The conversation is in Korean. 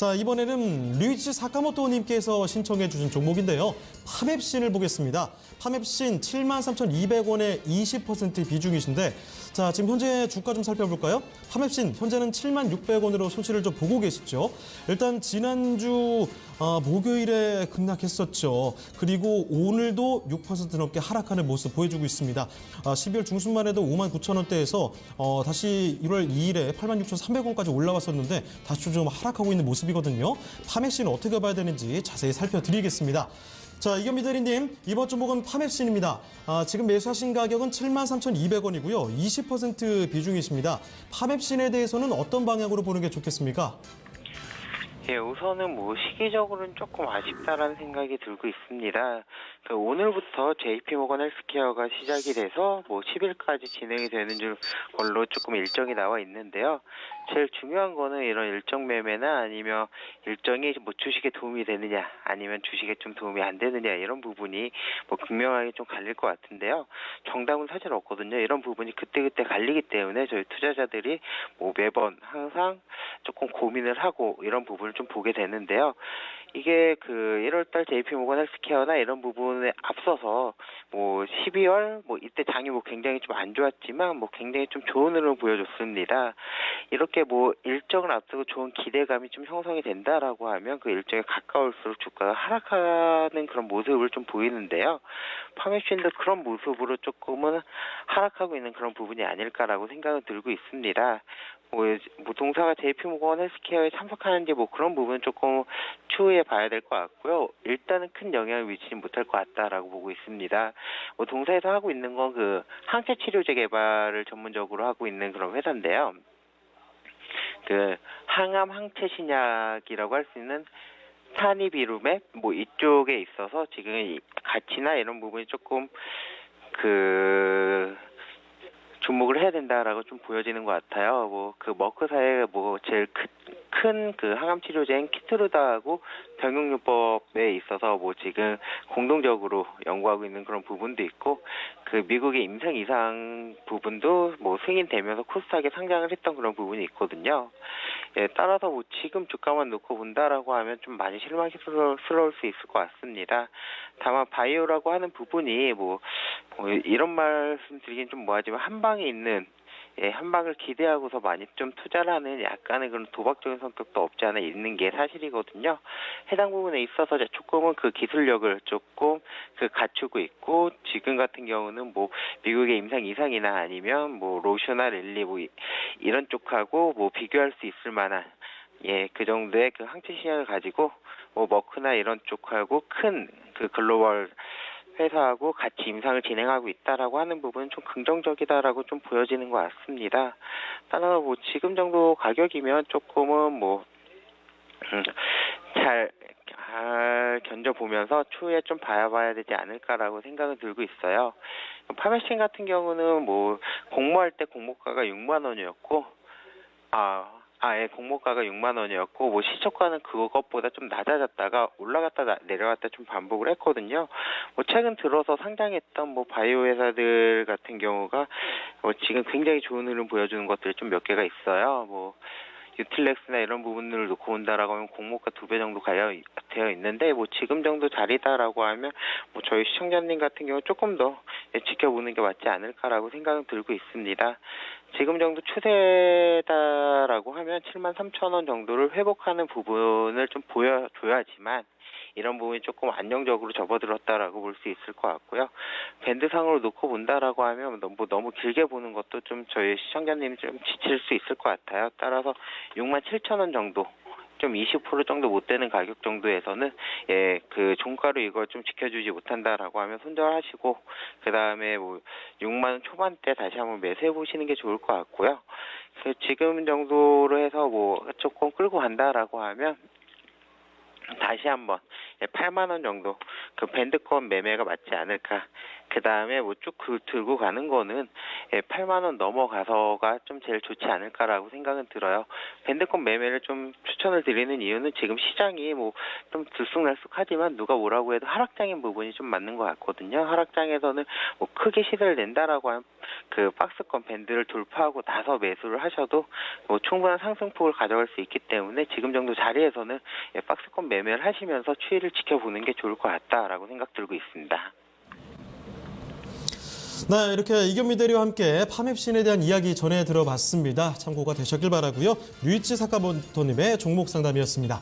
자, 이번에는 류이치 사카모토님께서 신청해 주신 종목인데요. 파맵신을 보겠습니다. 파맵신 73,200원의 20% 비중이신데, 자, 지금 현재 주가 좀 살펴볼까요? 파맵신 현재는 76,600원으로 손실을 좀 보고 계시죠. 일단 지난주 목요일에 급락했었죠. 그리고 오늘도 6% 넘게 하락하는 모습 보여주고 있습니다. 12월 중순만 해도 59,000원대에서 다시 1월 2일에 86,300원까지 올라왔었는데 다시 좀 하락하고 있는 모습이거든요. 파맵신은 어떻게 봐야 되는지 자세히 살펴드리겠습니다. 자, 이경미 대리님, 이번 종목은 파맵신입니다. 지금 매수하신 가격은 73,200원이고요. 20% 비중이십니다. 파맵신에 대해서는 어떤 방향으로 보는 게 좋겠습니까? 예, 우선은 시기적으로는 조금 아쉽다라는 생각이 들고 있습니다. 오늘부터 JP모건 헬스케어가 시작이 돼서 10일까지 진행이 되는 걸로 조금 일정이 나와 있는데요. 제일 중요한 거는 이런 일정 매매나 아니면 일정이 주식에 도움이 되느냐, 아니면 주식에 좀 도움이 안 되느냐, 이런 부분이 극명하게 좀 갈릴 것 같은데요. 정답은 사실 없거든요. 이런 부분이 그때그때 갈리기 때문에 저희 투자자들이 매번 항상 조금 고민을 하고 이런 부분을 좀 보게 되는데요. 이게 1월달 JP모건 헬스케어나 이런 부분에 앞서서 12월 이때 장이 굉장히 좀 안 좋았지만 굉장히 좀 좋은 흐름을 보여줬습니다. 이렇게 일정을 앞두고 좋은 기대감이 좀 형성이 된다라고 하면 그 일정에 가까울수록 주가가 하락하는 그런 모습을 좀 보이는데요. 파맵신도 그런 모습으로 조금은 하락하고 있는 그런 부분이 아닐까라고 생각을 들고 있습니다. 동사가 JP모건 헬스케어에 참석하는지 그런 부분은 조금 추후에 봐야 될 것 같고요. 일단은 큰 영향을 미치진 못할 것 같다라고 보고 있습니다. 동사에서 하고 있는 건 항체 치료제 개발을 전문적으로 하고 있는 그런 회사인데요. 항암 항체 신약이라고 할 수 있는 타니비루맵 이쪽에 있어서 지금 가치나 이런 부분이 조금 주목을 해야 된다라고 좀 보여지는 것 같아요. 머크사의 제일 큰 항암 치료제인 키트루다하고 병용요법에 있어서 지금 공동적으로 연구하고 있는 그런 부분도 있고, 미국의 임상 이상 부분도 승인되면서 코스닥에 상장을 했던 그런 부분이 있거든요. 예, 따라서 지금 주가만 놓고 본다라고 하면 좀 많이 실망스러울 수 있을 것 같습니다. 다만 바이오라고 하는 부분이 이런 말씀 드리긴 좀 뭐하지만 한방에 있는, 한방을 기대하고서 많이 좀 투자를 하는 약간의 그런 도박적인 성격도 없지 않아 있는 게 사실이거든요. 해당 부분에 있어서 조금은 기술력을 조금 갖추고 있고, 지금 같은 경우는 미국의 임상 이상이나 아니면 로슈나 랠리 이런 쪽하고 비교할 수 있을 만한 그 정도의 항체 시장을 가지고 머크나 이런 쪽하고 큰 글로벌 회사하고 같이 임상을 진행하고 있다라고 하는 부분은 좀 긍정적이다라고 좀 보여지는 것 같습니다. 따라서 지금 정도 가격이면 조금은 잘 견뎌보면서 추후에 좀 봐야 되지 않을까라고 생각은 들고 있어요. 파메신 같은 경우는 공모할 때 공모가가 6만 원이었고, 공모가가 6만 원이었고, 시초가는 그것보다 좀 낮아졌다가 올라갔다 내려갔다 좀 반복을 했거든요. 최근 들어서 상장했던 바이오 회사들 같은 경우가 지금 굉장히 좋은 흐름 보여주는 것들이 좀 몇 개가 있어요. 유틸렉스나 이런 부분들을 놓고 본다라고 하면 공모가 2배 정도 되어 있는데, 지금 정도 자리다라고 하면 저희 시청자님 같은 경우 조금 더 지켜보는 게 맞지 않을까라고 생각은 들고 있습니다. 지금 정도 추세다라고 하면 73,000원 정도를 회복하는 부분을 좀 보여줘야지만 이런 부분이 조금 안정적으로 접어들었다라고 볼 수 있을 것 같고요. 밴드상으로 놓고 본다라고 하면 너무 길게 보는 것도 좀 저희 시청자님이 좀 지칠 수 있을 것 같아요. 따라서 67,000원 정도, 좀 20% 정도 못 되는 가격 정도에서는 종가로 이걸 좀 지켜주지 못한다라고 하면 손절하시고, 그 다음에 6만 원 초반대 다시 한번 매수해 보시는 게 좋을 것 같고요. 지금 정도로 해서 조금 끌고 간다라고 하면 다시 한번 8만 원 정도 밴드권 매매가 맞지 않을까 그 다음에 뭐 쭉 들고 가는 거는 8만 원 넘어가서가 좀 제일 좋지 않을까라고 생각은 들어요. 밴드권 매매를 좀 추천을 드리는 이유는 지금 시장이 뭐 좀 들쑥날쑥하지만 누가 뭐라고 해도 하락장인 부분이 좀 맞는 것 같거든요. 하락장에서는 뭐 크게 시세를 낸다라고 한 그 박스권 밴드를 돌파하고 나서 매수를 하셔도 뭐 충분한 상승폭을 가져갈 수 있기 때문에 지금 정도 자리에서는 박스권 매매를 하시면서 추이를 지켜보는 게 좋을 것 같다라고 생각 들고 있습니다. 네, 이렇게 이견미 대리와 함께 파맵신에 대한 이야기 전해 들어봤습니다. 참고가 되셨길 바라고요. 류이치 사카모토님의 종목 상담이었습니다.